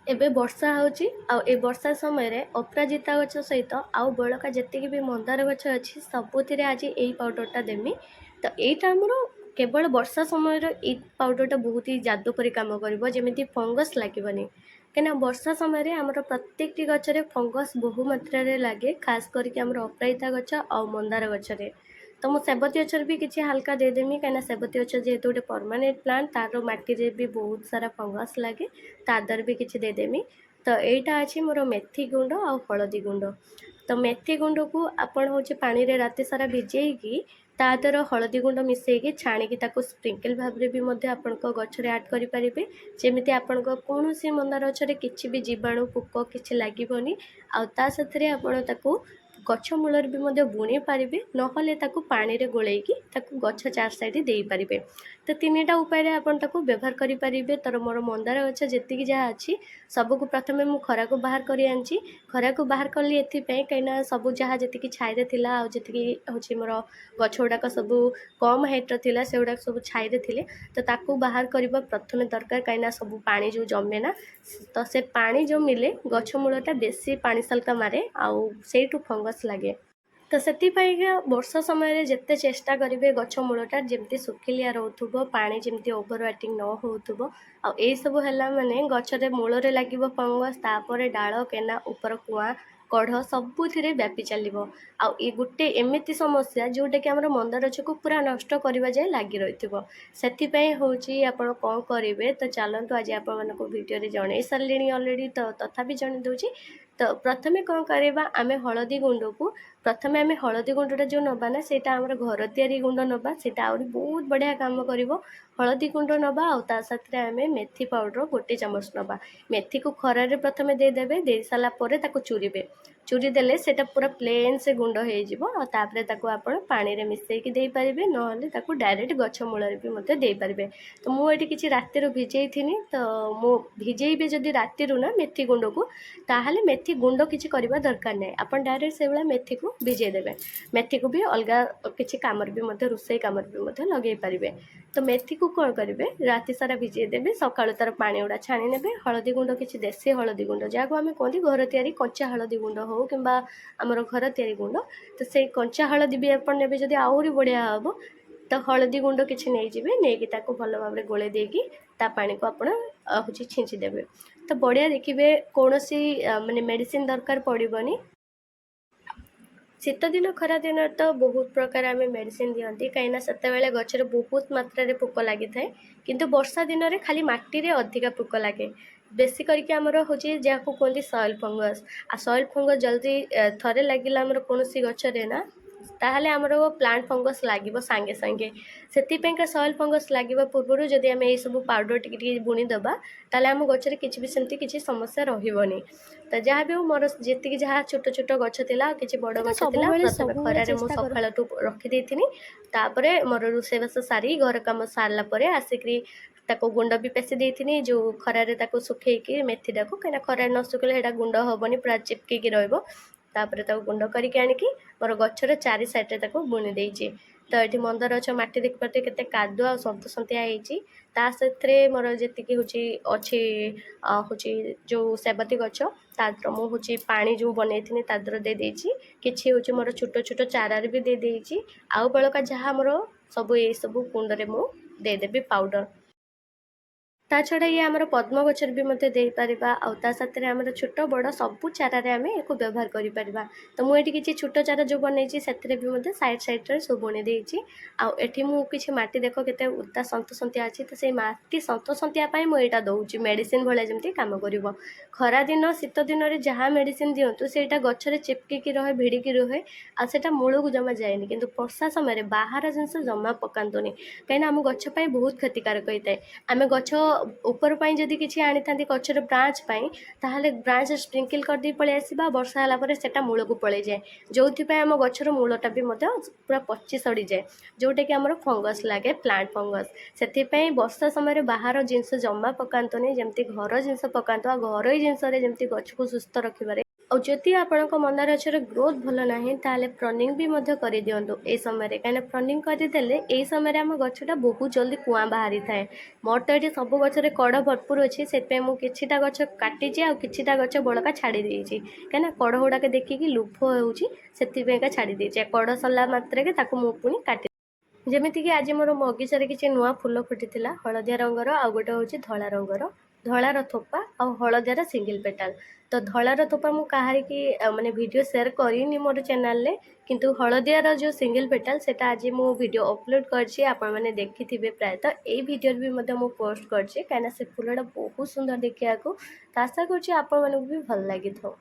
ଏବେ ବର୍ଷା ହେଉଛି ଆଉ ଏ ବର୍ଷା ସମୟରେ ଅପରାଜିତା ଗଛ ସହିତ ଆଉ ବଳକା ଯେତିକି ବି ମନ୍ଦାର ଗଛ ଅଛି ସବୁଥିରେ ଆଜି ଏଇ ପାଉଡ଼ରଟା ଦେମି। ତ ଏଇଟା ଆମର କେବଳ ବର୍ଷା ସମୟରେ ଏଇ ପାଉଡ଼ରଟା ବହୁତ ହି ଯାଦୁ ପରି କାମ କରିବ, ଯେମିତି ଫଙ୍ଗସ୍ ଲାଗିବନି। କାହିଁକିନା ବର୍ଷା ସମୟରେ ଆମର ପ୍ରତ୍ୟେକଟି ଗଛରେ ଫଙ୍ଗସ୍ ବହୁ ମାତ୍ରାରେ ଲାଗେ, ଖାସ୍ କରିକି ଆମର ଅପରାଜିତା ଗଛ ଆଉ ମନ୍ଦାର ଗଛରେ। ତ ମୁଁ ସେବତୀ ଗଛରେ ବି କିଛି ହାଲକା ଦେଇଦେମି, କାହିଁକିନା ସେବତୀ ଗଛ ଯେହେତୁ ଗୋଟେ ପର୍ମାନେଣ୍ଟ ପ୍ଲାଣ୍ଟ, ତାର ମାଟିରେ ବି ବହୁତ ସାରା ଫଙ୍ଗସ୍ ଲାଗେ, ତା ଦ୍ୱାରା ବି କିଛି ଦେଇଦେମି। ତ ଏଇଟା ଅଛି ମୋର ମେଥି ଗୁଣ୍ଡ ଆଉ ହଳଦୀ ଗୁଣ୍ଡ। ତ ମେଥି ଗୁଣ୍ଡକୁ ଆପଣ ହେଉଛି ପାଣିରେ ରାତି ସାରା ଭିଜେଇକି ତା ଦେହରେ ହଳଦୀ ଗୁଣ୍ଡ ମିଶାଇକି ଛାଣିକି ତାକୁ ସ୍ପ୍ରିଙ୍କଲ ଭାବରେ ବି ମଧ୍ୟ ଆପଣଙ୍କ ଗଛରେ ଆଡ଼୍ କରିପାରିବେ, ଯେମିତି ଆପଣଙ୍କ କୌଣସି ମନ୍ଦାର ଗଛରେ କିଛି ବି ଜୀବାଣୁ ପୋକ କିଛି ଲାଗିବନି। ଆଉ ତା ସାଥିରେ ଆପଣ ତାକୁ ଗଛ ମୂଳରେ ବି ମଧ୍ୟ ବୁଣି ପାରିବେ, ନହେଲେ ତାକୁ ପାଣିରେ ଗୋଳେଇକି ତାକୁ ଗଛ ଚାରି ସାଇଡ଼୍ ଦେଇପାରିବେ। ତ ତିନିଟା ଉପାୟରେ ଆପଣ ତାକୁ ବ୍ୟବହାର କରିପାରିବେ। ତର ମୋର ମନ୍ଦାର ଗଛ ଯେତିକି ଯାହା ଅଛି ସବୁକୁ ପ୍ରଥମେ ମୁଁ ଖରାକୁ ବାହାର କରି ଆଣିଛି। ଖରାକୁ ବାହାର କଲି ଏଥିପାଇଁ କାହିଁକିନା ସବୁ ଯାହା ଯେତିକି ଛାଇରେ ଥିଲା ଆଉ ଯେତିକି ହେଉଛି ମୋର ଗଛ ଗୁଡ଼ାକ ସବୁ କମ୍ ହାଇଟ୍ର ଥିଲା, ସେଗୁଡ଼ାକ ସବୁ ଛାଇରେ ଥିଲେ। ତ ତାକୁ ବାହାର କରିବା ପ୍ରଥମେ ଦରକାର, କାହିଁକିନା ସବୁ ପାଣି ଯେଉଁ ଜମେ ନା, ତ ସେ ପାଣି ଜମିଲେ ଗଛ ମୂଳଟା ବେଶୀ ପାଣି ସଲକା ମାରେ ଆଉ ସେଇଠୁ ଫଙ୍ଗସ୍ ଲାଗେ। ତ ସେଥିପାଇଁକା ବର୍ଷା ସମୟରେ ଯେତେ ଚେଷ୍ଟା କରିବେ ଗଛ ମୂଳଟା ଯେମିତି ଶୁଖିଲିଆ ରହୁଥିବ, ପାଣି ଯେମିତି ଓଭର ୱାଟିଂ ନ ହେଉଥିବ। ଆଉ ଏଇସବୁ ହେଲା ମାନେ ଗଛରେ ମୂଳରେ ଲାଗିବ ଫଙ୍ଗସ୍, ତାପରେ ଡାଳ କେନା ଉପର କୁଆଁ କଢ଼ ସବୁଥିରେ ବ୍ୟାପି ଚାଲିବ। ଆଉ ଏ ଗୋଟେ ଏମିତି ସମସ୍ୟା ଯେଉଁଟାକି ଆମର ମନ୍ଦାର ଗଛକୁ ପୁରା ନଷ୍ଟ କରିବା ଯାଏ ଲାଗି ରହିଥିବ। ସେଥିପାଇଁ ହେଉଛି ଆପଣ କ'ଣ କରିବେ, ତ ଚାଲନ୍ତୁ ଆଜି ଆପଣମାନଙ୍କୁ ଭିଡ଼ିଓରେ ଜଣାଇ ସାରିଲିଣି ଅଲରେଡ଼ି, ତ ତଥାପି ଜଣାଇ ଦେଉଛି। ତ ପ୍ରଥମେ କ'ଣ କରିବା, ଆମେ ହଳଦୀ ଗୁଣ୍ଡକୁ ପ୍ରଥମେ ଆମେ ହଳଦୀ ଗୁଣ୍ଡଟା ଯେଉଁ ନେବା ନା, ସେଇଟା ଆମର ଘର ତିଆରି ଗୁଣ୍ଡ ନେବା, ସେଇଟା ଆହୁରି ବହୁତ ବଢ଼ିଆ କାମ କରିବ। ହଳଦୀ ଗୁଣ୍ଡ ନେବା ଆଉ ତା ସାଥିରେ ଆମେ ମେଥି ପାଉଡ଼ର 1 ଚାମଚ ନେବା। ମେଥିକୁ ଖରାରେ ପ୍ରଥମେ ଦେଇଦେବେ, ଦେଇ ସାରିଲା ପରେ ତାକୁ ଚୁରିବେ। ଚୁରି ଦେଲେ ସେଇଟା ପୁରା ପ୍ଲେନ୍ ସେ ଗୁଣ୍ଡ ହେଇଯିବ। ଆଉ ତାପରେ ତାକୁ ଆପଣ ପାଣିରେ ମିଶାଇକି ଦେଇପାରିବେ, ନହେଲେ ତାକୁ ଡାଇରେକ୍ଟ ଗଛ ମୂଳରେ ବି ମଧ୍ୟ ଦେଇପାରିବେ। ତ ମୁଁ ଏଠି କିଛି ରାତିରୁ ଭିଜେଇଥିନି, ତ ମୁଁ ଭିଜେଇବେ ଯଦି ରାତିରୁ ନା ମେଥି ଗୁଣ୍ଡକୁ, ତାହେଲେ ମେଥି ଗୁଣ୍ଡ କିଛି କରିବା ଦରକାର ନାହିଁ, ଆପଣ ଡାଇରେକ୍ଟ ସେଇଭଳିଆ ମେଥିକୁ ଭିଜେଇ ଦେବେ। ମେଥିକୁ ବି ଅଲଗା କିଛି କାମରେ ବି ମଧ୍ୟ ରୋଷେଇ କାମରେ ବି ମଧ୍ୟ ଲଗାଇ ପାରିବେ। ତ ମେଥିକୁ କ'ଣ କରିବେ, ରାତି ସାରା ଭିଜେଇ ଦେବେ, ସକାଳୁ ତାର ପାଣି ଗୁଡ଼ା ଛାଣି ନେବେ। ହଳଦୀ ଗୁଣ୍ଡ କିଛି ଦେଶୀ ହଳଦୀ ଗୁଣ୍ଡ, ଯାହାକୁ ଆମେ କୁହନ୍ତି ଘର ତିଆରି କଞ୍ଚା ହଳଦୀ ଗୁଣ୍ଡ ହେଉ କିମ୍ବା ଆମର ଘର ତିଆରି ଗୁଣ୍ଡ, ତ ସେଇ କଞ୍ଚା ହଳଦୀ ବି ଆପଣ ନେବେ ଯଦି ଆହୁରି ବଢ଼ିଆ ହେବ। ତ ହଳଦୀ ଗୁଣ୍ଡ କିଛି ନେଇଯିବେ, ନେଇକି ତାକୁ ଭଲ ଭାବରେ ଗୋଳେଇ ଦେଇକି ତା ପାଣିକୁ ଆପଣ ହେଉଛି ଛିଞ୍ଚି ଦେବେ। ତ ବଢ଼ିଆ ଦେଖିବେ, କୌଣସି ମାନେ ମେଡ଼ିସିନ ଦରକାର ପଡ଼ିବନି। ଶୀତଦିନ ଖରାଦିନରେ ତ ବହୁତ ପ୍ରକାର ଆମେ ମେଡ଼ିସିନ ଦିଅନ୍ତି, କାହିଁକିନା ସେତେବେଳେ ଗଛରେ ବହୁତ ମାତ୍ରାରେ ପୋକ ଲାଗିଥାଏ। କିନ୍ତୁ ବର୍ଷା ଦିନରେ ଖାଲି ମାଟିରେ ଅଧିକା ପୋକ ଲାଗେ, ବେଶୀ କରିକି ଆମର ହେଉଛି ଯାହାକୁ କୁହନ୍ତି ସଏଲ୍ ଫଙ୍ଗସ୍। ଆଉ ସଏଲ୍ ଫଙ୍ଗସ୍ ଜଲ୍ଦି ଥରେ ଲାଗିଲା ଆମର କୌଣସି ଗଛରେ ନା, ତାହେଲେ ଆମର ପ୍ଲାଣ୍ଟ ଫଙ୍ଗସ୍ ଲାଗିବ ସାଙ୍ଗେ ସାଙ୍ଗେ। ସେଥିପାଇଁକା ସଏଲ୍ ଫଙ୍ଗସ୍ ଲାଗିବା ପୂର୍ବରୁ ଯଦି ଆମେ ଏଇସବୁ ପାଉଡ଼ର ଟିକେ ଟିକେ ବୁଣିଦେବା, ତାହେଲେ ଆମ ଗଛରେ କିଛି ବି ସେମିତି କିଛି ସମସ୍ୟା ରହିବନି। ତ ଯାହା ବି ହେଉ, ମୋର ଯେତିକି ଯାହା ଛୋଟ ଛୋଟ ଗଛ ଥିଲା ଆଉ କିଛି ବଡ଼ ଗଛ ଥିଲା, ପ୍ରଥମେ ଖରାରେ ମୁଁ ସକାଳଠୁ ରଖିଦେଇଥିଲି। ତାପରେ ମୋର ରୋଷେଇବାସ ସାରି ଘର କାମ ସାରିଲା ପରେ ଆସିକରି ତାକୁ ଗୁଣ୍ଡ ବି ପେଶି ଦେଇଥିଲି, ଯେଉଁ ଖରାରେ ତାକୁ ଶୁଖେଇକି ମେଥିଟାକୁ, କାହିଁକିନା ଖରାରେ ନ ଶୁଖିଲେ ସେଇଟା ଗୁଣ୍ଡ ହେବନି, ପୁରା ଚିପକିକି ରହିବ। ତାପରେ ତାକୁ ଗୁଣ୍ଡ କରିକି ଆଣିକି ମୋର ଗଛର ଚାରି ସାଇଡ଼୍ରେ ତାକୁ ବୁଣି ଦେଇଛି। ତ ଏଠି ମନ୍ଦାର ଗଛ ମାଟି ଦେଖିପାରୁଥିବେ କେତେ କାଦୁଅ ଆଉ ସନ୍ତସନ୍ତିଆ ହେଇଛି। ତା ସାଥିରେ ମୋର ଯେତିକି ହେଉଛି ଅଛି ହେଉଛି ଯେଉଁ ସେବତୀ ଗଛ, ତା ଦେହରେ ମୁଁ ହେଉଛି ପାଣି ଯେଉଁ ବନେଇଥିଲି ତା ଦେହରେ ଦେଇଦେଇଛି। କିଛି ହେଉଛି ମୋର ଛୋଟ ଛୋଟ ଚାରାରେ ବି ଦେଇଦେଇଛି। ଆଉ ବଳକା ଯାହା ମୋର ସବୁ ଏଇସବୁ କୁଣ୍ଡରେ ମୁଁ ଦେଇଦେବି ପାଉଡ଼ର। ତା ଛଡ଼ା ଇଏ ଆମର ପଦ୍ମ ଗଛରେ ବି ମଧ୍ୟ ଦେଇପାରିବା, ଆଉ ତା ସାଥିରେ ଆମର ଛୋଟ ବଡ଼ ସବୁ ଚାରାରେ ଆମେ ୟାକୁ ବ୍ୟବହାର କରିପାରିବା। ତ ମୁଁ ଏଠି କିଛି ଛୋଟ ଚାରା ଯେଉଁ ବନେଇଛି ସେଥିରେ ବି ମଧ୍ୟ ସାଇଡ଼୍ ସାଇଡ଼୍ରେ ସବୁ ବୁଣି ଦେଇଛି। ଆଉ ଏଠି ମୁଁ କିଛି ମାଟି ଦେଖ କେତେ ଉଦା ସନ୍ତସନ୍ତିଆ ଅଛି, ତ ସେଇ ମାଟି ସନ୍ତସନ୍ତିଆ ପାଇଁ ମୁଁ ଏଇଟା ଦେଉଛି, ମେଡ଼ିସିନ ଭଳିଆ ଯେମିତି କାମ କରିବ। ଖରାଦିନ ଶୀତ ଦିନରେ ଯାହା ମେଡ଼ିସିନ ଦିଅନ୍ତୁ ସେଇଟା ଗଛରେ ଚିପକିକି ରହେ, ଭିଡ଼ିକି ରୁହେ, ଆଉ ସେଇଟା ମୂଳକୁ ଜମା ଯାଏନି। କିନ୍ତୁ ବର୍ଷା ସମୟରେ ବାହାର ଜିନିଷ ଜମା ପକାନ୍ତୁନି, କାହିଁକିନା ଆମ ଗଛ ପାଇଁ ବହୁତ କ୍ଷତିକାରକ ହୋଇଥାଏ। ଆମେ ଗଛ ଉପର ପାଇଁ ଯଦି କିଛି ଆଣିଥାନ୍ତି ଗଛର ବ୍ରାଞ୍ଚ ପାଇଁ, ତାହେଲେ ବ୍ରାଞ୍ଚ ସ୍ପ୍ରିଙ୍କଲ କରିଦେଇ ପଳେଇ ଆସିବା, ବର୍ଷା ହେଲା ପରେ ସେଇଟା ମୂଳକୁ ପଳେଇଯାଏ, ଯେଉଁଥିପାଇଁ ଆମ ଗଛର ମୂଳଟା ବି ମଧ୍ୟ ପୁରା ପଚି ସଡ଼ିଯାଏ, ଯେଉଁଟାକି ଆମର ଫଙ୍ଗସ୍ ଲାଗେ, ପ୍ଲାଣ୍ଟ ଫଙ୍ଗସ୍। ସେଥିପାଇଁ ବର୍ଷା ସମୟରେ ବାହାର ଜିନିଷ ଜମା ପକାନ୍ତୁନି, ଯେମିତି ଘର ଜିନିଷ ପକାନ୍ତୁ। ଆଉ ଘରୋଇ ଜିନିଷରେ ଯେମିତି ଗଛକୁ ସୁସ୍ଥ ରଖିବାରେ और जदि आपणक मंदार गछर ग्रोथ भल ना ताले प्रनिंग भी मध्य कर दिंतु ए समय कहीं प्रनिंग करदेले ये समय आम गछटा बहुत जल्दी कुआ बाहरी थाए। मोर तो ये सब गचर कड़ भरपूर अच्छी से मुझे किटा गच काटी आ किटा गच बड़का छाड़ी देती कहीं कड़ गुड़ाक देखिकी लुभ होगा छाड़ी देती कड़ सरला मात्र मुझे काटी जमीक आज मोर बगीचार किसी नुआ फूल फुटी हलदिया रंगर आ गोटे हूँ धला रंगर धलार थोपा आ हलदियार सिंगल पेटाल तो धलार थोपा मु कहार की माने वीडियो शेयर करनी मोर चैनल रे किंतु हलदियार जो सिंगल पेटाल सेटा आज मु वीडियो अपलोड करछि आपण माने देखिथिबे प्रायतः ए वीडियो भी मते मु पोस्ट करछि काना से फूलटा बहुत सुंदर देखिया को आशा करछि आपण मानक भी भल लागिथो।